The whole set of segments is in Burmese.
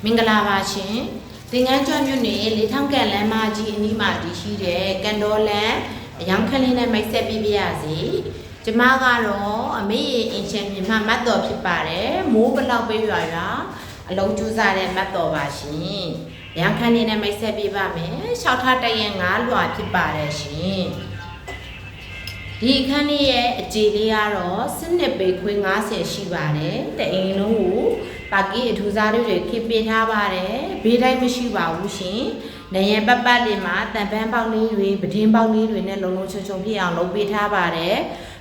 မင်္ဂလာပါရှင်သင်္ကန်းကျွတ်မြို့နယ်လေထောင်ကန်လမ်းမကြီးအနီးမှာတည်ရှိတဲ့ကန်တော်လန်အယောင်ခလေးနဲ့မိတ်ဆက်ပြပြရစီကျမကတော့အမေရဲ့အင်ရှင်မြမမတ်တော်ဖြစ်ပါတယ်မိုးဘလောက်ပေးရွာအလုံးကျူးစားတဲ့မတ်တော်ပါရှင်အယောင်ခလေးနဲ့မိတ်ဆက်ပြပါမယ်ရှောက်ထားတရက်9လွှာဖြစ်ပါတယ်ရှင်ဒီအခန်းလေးရဲ့အကြေလေးကတော့12ပေခွေး90ရှိပါတယ်တအိမ်လုံးကိုပါကီအထူးစားတွေခေပေးထားပါတယ်ဘေးတိုင်းမရှိပါဘူးရှင်နေရပတ်ပတ်လေးမှာတန်ပန်းပေါက်လေးတွေပဒင်းပေါက်လေးတွေနဲ့လုံလုံချုံချုံဖြစ်အောင်လုပ်ပေးထားပါတယ်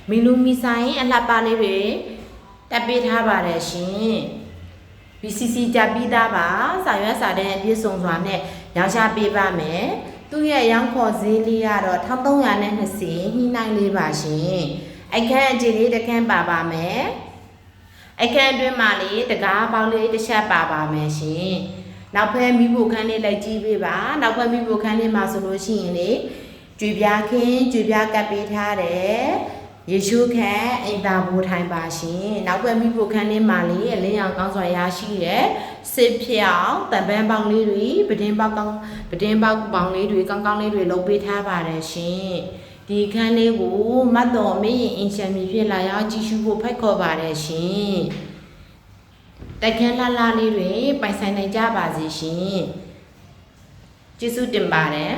မီလူမီဆိုင်အလှပလေးတွေတက်ပေးထားပါတယ်ရှင် BCC ကြပြီးသားပါစာရွက်စာတမ်းအပြည့်စုံစွာနဲ့ရောင်းချပေးပါမယ်သူ့ရဲ့ရောင်းခေါ်ဈေးလေးကတော့1320ညှိနှိုင်းလေးပါရှင်အခန်းအကြေလေးတစ်ခန်းပါပါမယ်အခန်းအတွင်းမှာလေတကားပေါင်းလေးတစ်ချက်ပါပါမယ်ရှင်နောက်ဖက်မိဖို့ခန်းလေးလိုက်ကြည့်ပေးပါနောက်ဖက်မိဖို့ခန်းလေးမှာဆိုလို့ရှိရင်လေကြွေပြားခင်းကြွေပြားကပ်ပေးထားတယ်ယေရှုခန့်အိမ်သာဘိုးထိုင်ပါရှင်နောက်ဖက်မိဖို့ခန်းလေးမှာလေအလင်းရောင်ကောင်းစွာရရှိတဲ့စစ်ဖြောင်းတံပန်းပေါင်းလေးတွေပဒင်းပေါက်ပေါင်းလေးတွေကောင်းကောင်းလေးတွေလုပ်ပေးထားပါတယ်ရှင်ဒီခန်းလေးကိုမတ်တော်မင်းရင်အင်ရှင်မြဖြစ်လာရောက်ကြည့်ရှုဖို့ဖိတ်ခေါ်ပါတယ်ရှင်တိုက်ခန်းလှလှလေးတွေပိုင်ဆိုင်နိုင်ကြပါစေရှင်ကျေးဇူးတင်ပါတယ်